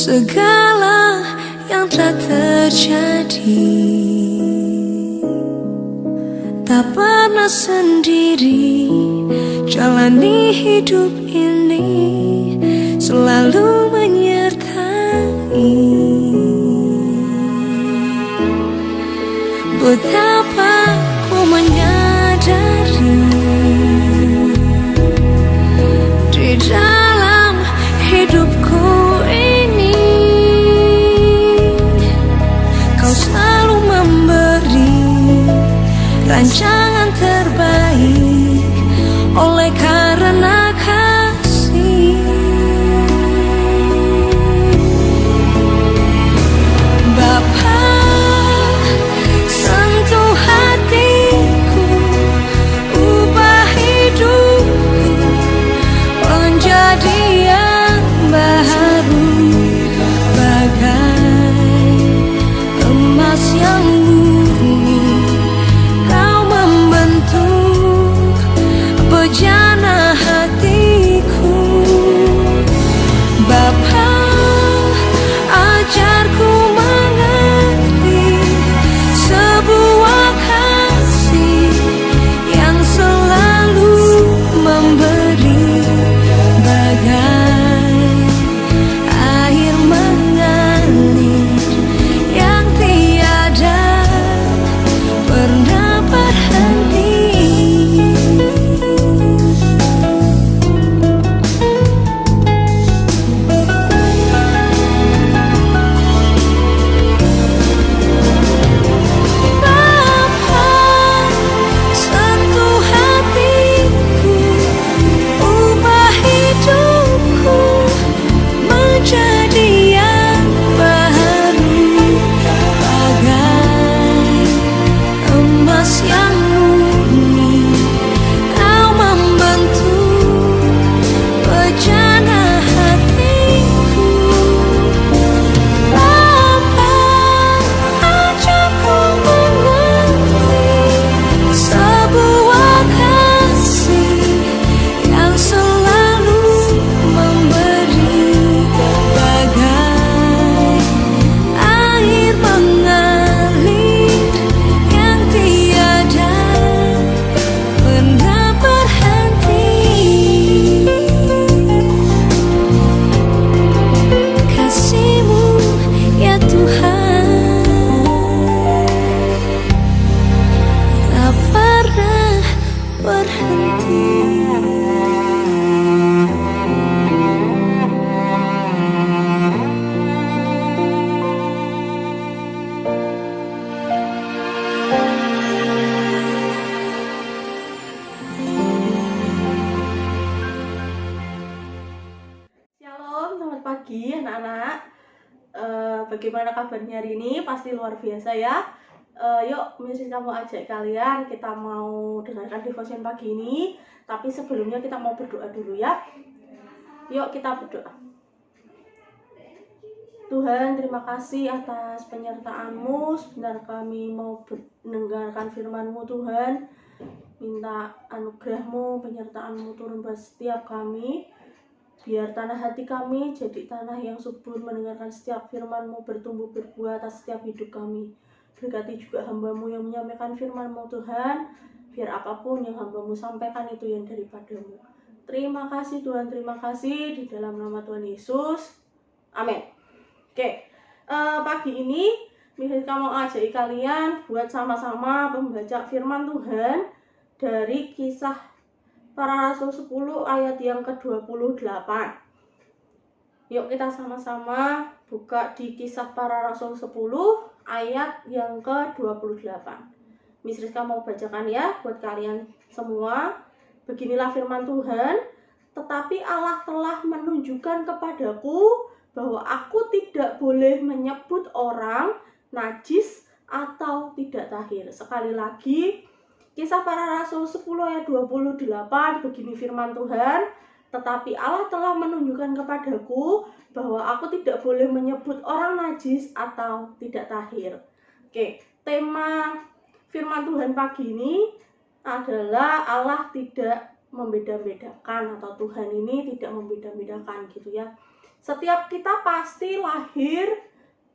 segala yang telah terjadi. Tak pernah sendiri jalani hidup ini, selalu menyertai. Betapa ku menyadari di dalam hidupku ini, kau selalu memberi rancangan terbaik oleh karena kasih. Bapa, sentuh hatiku, ubah hidupku menjadi yang baru, bagai emas yang murni. Kau membentuk bejana hatiku. Bapa, ajarku mengerti sebuah kasih yang selalu memberi, bagai air mengalir yang tiada pernah berhenti. Bapa, sentuh hatiku, ubah hidupku menjadi yang baru, bagai emas yang murni. Kau membentuk bejana hatiku. Bapa, ajarku mengerti sebuah kasih yang selalu memberi, bagai air mengalir yang tiada pernah berhenti. Kasih-Mu ya Tuhan tak pernah berhenti. Shalom, selamat pagi anak-anak. Bagaimana kabarnya hari ini? Pasti luar biasa ya. Yuk, misi kamu ajak kalian, kita mau dengarkan devotion pagi ini. Tapi sebelumnya kita mau berdoa dulu ya. Yuk kita berdoa. Tuhan, terima kasih atas penyertaan-Mu. Sebentar kami mau mendengarkan firman-Mu Tuhan. Minta anugerah-Mu, penyertaan-Mu turun pada setiap kami. Biar tanah hati kami jadi tanah yang subur mendengarkan setiap firman-Mu, bertumbuh berbuah atas setiap hidup kami. Berkati juga hamba-Mu yang menyampaikan firman-Mu Tuhan. Biar apapun yang hamba-Mu sampaikan itu yang daripada-Mu. Terima kasih Tuhan, terima kasih di dalam nama Tuhan Yesus. Amin. Oke, pagi ini Miska mau ajak kalian buat sama-sama membaca firman Tuhan dari Kisah Para Rasul 10 ayat yang ke-28. Yuk kita sama-sama buka di Kisah Para Rasul 10 ayat yang ke-28. Miss Rizka mau bacakan ya buat kalian semua. Beginilah firman Tuhan. Tetapi Allah telah menunjukkan kepadaku bahwa aku tidak boleh menyebut orang najis atau tidak tahir. Sekali lagi, Kisah Para Rasul 10 ayat 28, begini firman Tuhan. Tetapi Allah telah menunjukkan kepadaku bahwa aku tidak boleh menyebut orang najis atau tidak tahir. Oke, tema firman Tuhan pagi ini adalah Allah tidak membeda-bedakan, atau Tuhan ini tidak membeda-bedakan gitu ya. Setiap kita pasti lahir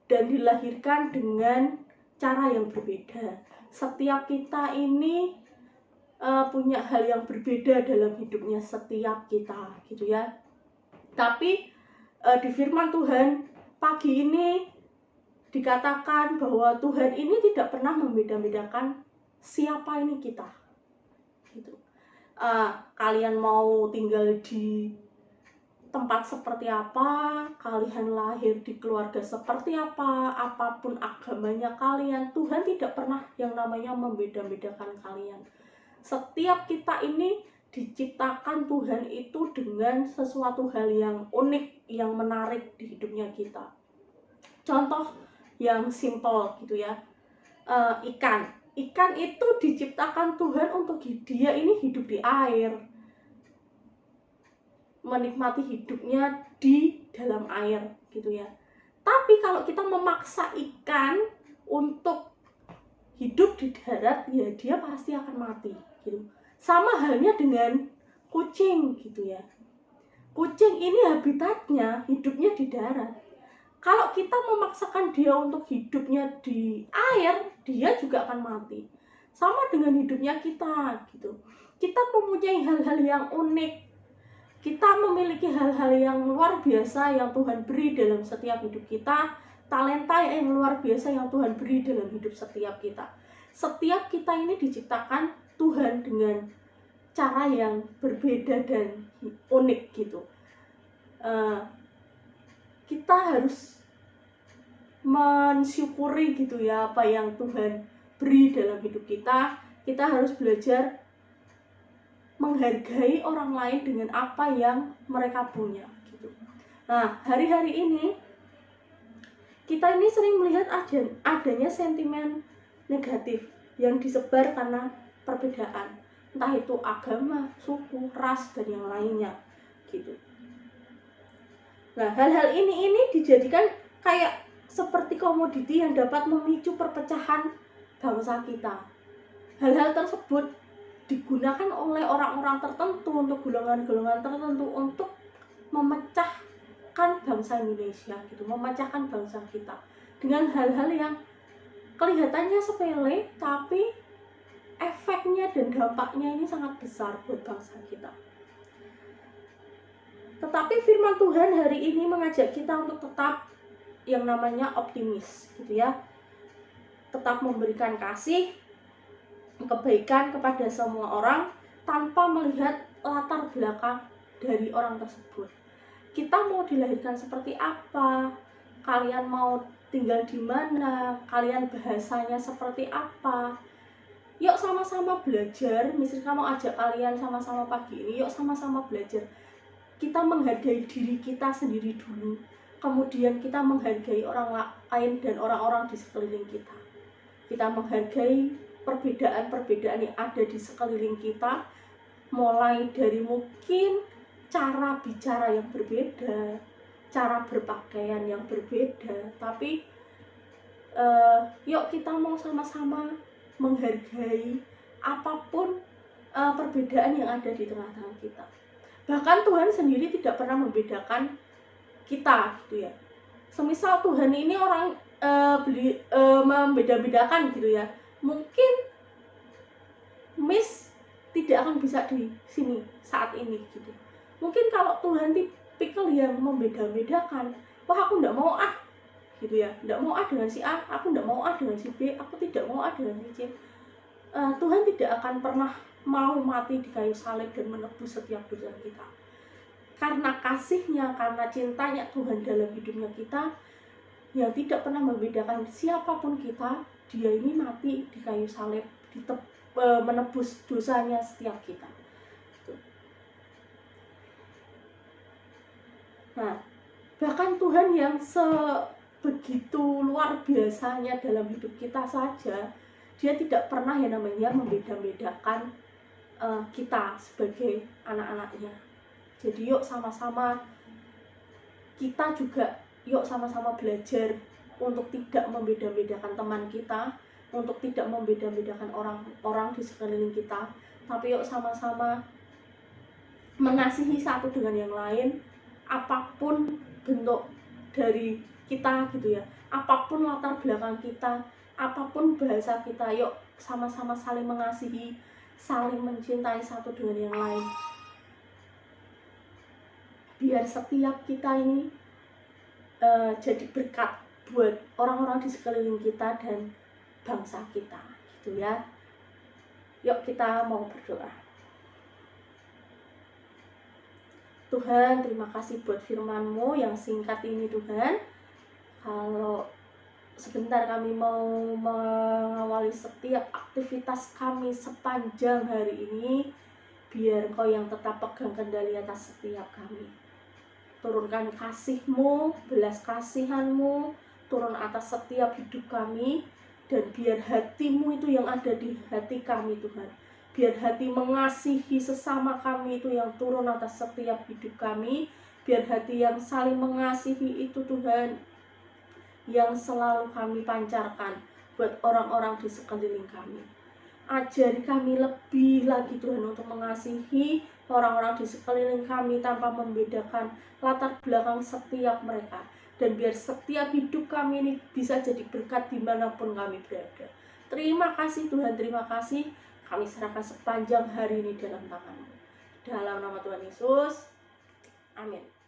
dan dilahirkan dengan cara yang berbeda. Setiap kita ini punya hal yang berbeda dalam hidupnya, setiap kita gitu ya. Tapi di firman Tuhan pagi ini dikatakan bahwa Tuhan ini tidak pernah membeda-bedakan siapa ini kita gitu. Kalian mau tinggal di tempat seperti apa, kalian lahir di keluarga seperti apa, apapun agamanya kalian, Tuhan tidak pernah yang namanya membeda-bedakan kalian. Setiap kita ini diciptakan Tuhan itu dengan sesuatu hal yang unik, yang menarik di hidupnya kita. Contoh yang simple gitu ya, ikan itu diciptakan Tuhan untuk dia ini hidup di air, menikmati hidupnya di dalam air gitu ya. Tapi kalau kita memaksa ikan untuk hidup di darat, ya dia pasti akan mati gitu. Sama halnya dengan kucing gitu ya. Kucing ini habitatnya hidupnya di darat. Kalau kita memaksakan dia untuk hidupnya di air, dia juga akan mati. Sama dengan hidupnya kita gitu. Kita mempunyai hal-hal yang unik. Kita memiliki hal-hal yang luar biasa yang Tuhan beri dalam setiap hidup kita, talenta yang luar biasa yang Tuhan beri dalam hidup setiap kita. Setiap kita ini diciptakan Tuhan dengan cara yang berbeda dan unik gitu. Kita harus mensyukuri gitu ya apa yang Tuhan beri dalam hidup kita. Kita harus belajar menghargai orang lain dengan apa yang mereka punya gitu. Nah, hari-hari ini kita ini sering melihat adanya sentimen negatif yang disebar karena perbedaan, entah itu agama, suku, ras, dan yang lainnya gitu. Nah, hal-hal ini dijadikan kayak seperti komoditi yang dapat memicu perpecahan bangsa kita. Hal-hal tersebut digunakan oleh orang-orang tertentu untuk golongan-golongan tertentu untuk memecahkan bangsa Indonesia gitu, memecahkan bangsa kita dengan hal-hal yang kelihatannya sepele tapi efeknya dan dampaknya ini sangat besar buat bangsa kita. Tetapi firman Tuhan hari ini mengajak kita untuk tetap yang namanya optimis gitu ya, tetap memberikan kasih, kebaikan kepada semua orang tanpa melihat latar belakang dari orang tersebut. Kita mau dilahirkan seperti apa, kalian mau tinggal di mana, kalian bahasanya seperti apa. Yuk sama-sama belajar. Misalnya mau ajak kalian sama-sama pagi ini, yuk sama-sama belajar. Kita menghargai diri kita sendiri dulu, kemudian kita menghargai orang lain dan orang-orang di sekeliling kita. Kita menghargai perbedaan-perbedaan yang ada di sekeliling kita, mulai dari mungkin cara bicara yang berbeda, cara berpakaian yang berbeda, tapi yuk kita mau sama-sama menghargai apapun perbedaan yang ada di tengah-tengah kita. Bahkan Tuhan sendiri tidak pernah membedakan kita gitu ya. Semisal Tuhan ini orang membeda-bedakan gitu ya, mungkin Miss tidak akan bisa di sini saat ini gitu. Mungkin kalau Tuhan tipikal yang membeda-bedakan, wah aku enggak mau gitu ya, enggak mau dengan si A, aku enggak mau dengan si B, aku tidak mau dengan si C. Tuhan tidak akan pernah mau mati di kayu salib dan menebus setiap dosa kita. Karena kasihnya, karena cintanya Tuhan dalam hidupnya kita, yang tidak pernah membedakan siapapun kita, dia ini mati di kayu salib, menebus dosanya setiap kita. Nah, bahkan Tuhan yang sebegitu luar biasanya dalam hidup kita saja, dia tidak pernah yang namanya membeda-bedakan kita sebagai anak-anaknya. Jadi yuk sama-sama kita juga, yuk sama-sama belajar untuk tidak membeda-bedakan teman kita, untuk tidak membeda-bedakan orang-orang di sekeliling kita, tapi yuk sama-sama mengasihi satu dengan yang lain, apapun bentuk dari kita gitu ya. Apapun latar belakang kita, apapun bahasa kita, yuk sama-sama saling mengasihi, saling mencintai satu dengan yang lain. Biar setiap kita ini jadi berkat buat orang-orang di sekeliling kita dan bangsa kita gitu ya. Yuk kita mau berdoa. Tuhan, terima kasih buat firman-Mu yang singkat ini Tuhan. Kalau sebentar kami mau mengawali setiap aktivitas kami sepanjang hari ini, biar Kau yang tetap pegang kendali atas setiap kami. Turunkan kasih-Mu, belas kasihan-Mu, turun atas setiap hidup kami, dan biar hati-Mu itu yang ada di hati kami Tuhan. Biar hati mengasihi sesama kami itu yang turun atas setiap hidup kami. Biar hati yang saling mengasihi itu Tuhan, yang selalu kami pancarkan buat orang-orang di sekeliling kami. Ajari kami lebih lagi Tuhan untuk mengasihi orang-orang di sekeliling kami tanpa membedakan latar belakang setiap mereka. Dan biar setiap hidup kami ini bisa jadi berkat dimanapun kami berada. Terima kasih Tuhan, terima kasih. Kami serahkan sepanjang hari ini dalam tangan-Mu. Dalam nama Tuhan Yesus, amin.